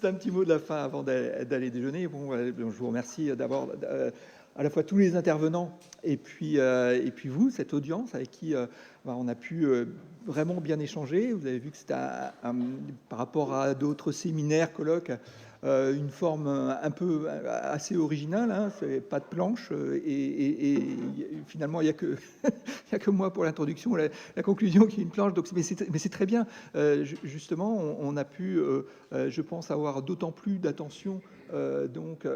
un petit mot de la fin avant d'aller déjeuner. Bon, je vous remercie d'abord à la fois tous les intervenants et puis vous, cette audience avec qui on a pu vraiment bien échanger. Vous avez vu que c'était par rapport à d'autres séminaires, colloques, une forme un peu assez originale, hein. C'est pas de planche et finalement il n'y a que il y a que moi pour l'introduction, la conclusion qui est une planche. Donc, mais c'est très bien. Justement, on a pu, je pense, avoir d'autant plus d'attention donc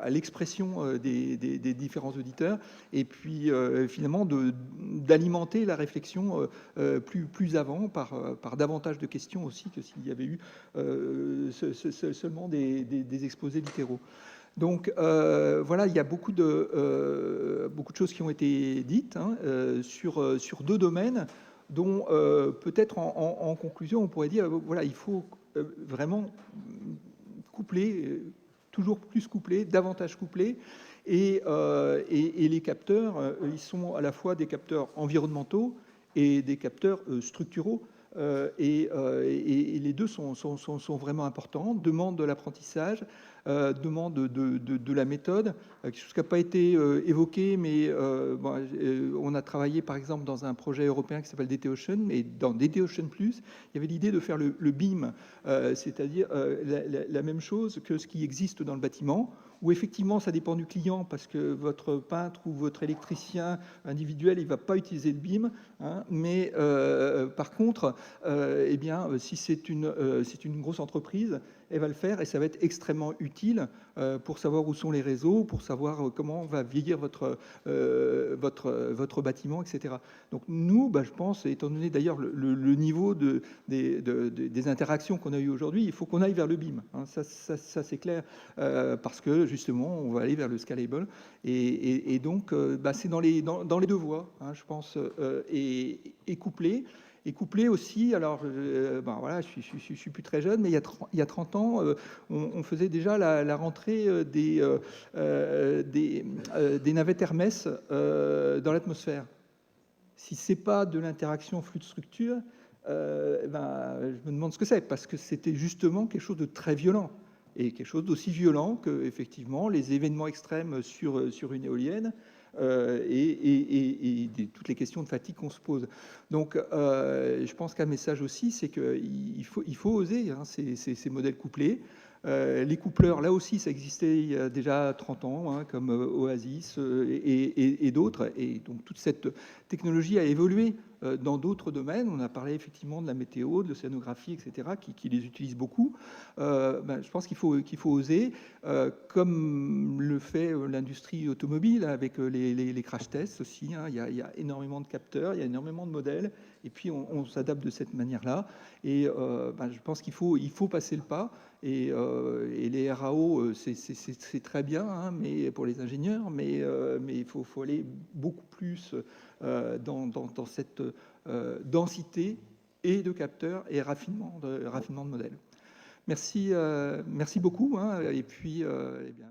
à l'expression des différents auditeurs et puis finalement d'alimenter la réflexion plus avant par davantage de questions aussi que s'il y avait eu seulement des exposés littéraux. Donc voilà, il y a beaucoup de choses qui ont été dites, hein, sur deux domaines dont peut-être en conclusion on pourrait dire voilà, il faut vraiment coupler, toujours plus coupler, davantage coupler, et les capteurs, ils sont à la fois des capteurs environnementaux et des capteurs structuraux. Et les deux sont vraiment importants, demandent de l'apprentissage, demandent de la méthode, quelque chose qui n'a pas été évoqué, mais on a travaillé par exemple dans un projet européen qui s'appelle DT Ocean, et dans DT Ocean Plus, il y avait l'idée de faire le BIM, c'est-à-dire la même chose que ce qui existe dans le bâtiment, où effectivement ça dépend du client, parce que votre peintre ou votre électricien individuel, il ne va pas utiliser le BIM, hein, mais par contre, eh bien, si c'est une grosse entreprise, elle va le faire et ça va être extrêmement utile pour savoir où sont les réseaux, pour savoir comment va vieillir votre bâtiment, etc. Donc nous, je pense, étant donné d'ailleurs le niveau des interactions qu'on a eues aujourd'hui, il faut qu'on aille vers le BIM, hein, ça c'est clair, parce que justement, on va aller vers le scalable, et donc c'est dans les deux voies, hein, je pense, et couplé. Et couplé aussi, alors voilà, je suis plus très jeune, mais il y a 30 ans, on faisait déjà la rentrée des navettes Hermès dans l'atmosphère. Si c'est pas de l'interaction flux de structure, je me demande ce que c'est, parce que c'était justement quelque chose de très violent, et quelque chose d'aussi violent que effectivement les événements extrêmes sur une éolienne, et toutes les questions de fatigue qu'on se pose. Donc je pense qu'un message aussi, c'est qu'il faut oser, hein, ces modèles couplés. Les coupleurs, là aussi, ça existait il y a déjà 30 ans, hein, comme Oasis et d'autres. Et donc toute cette technologie a évolué dans d'autres domaines. On a parlé effectivement de la météo, de l'océanographie, etc., qui les utilisent beaucoup. Je pense qu'il faut oser, comme le fait l'industrie automobile avec les crash tests aussi, hein. Il y a énormément de capteurs, il y a énormément de modèles, et puis on s'adapte de cette manière-là. Et je pense qu'il faut passer le pas. Et les RAO, c'est très bien, hein, mais pour les ingénieurs, mais il faut aller beaucoup plus dans cette densité et de capteurs et raffinement de modèles. Merci beaucoup, hein, et puis eh bien,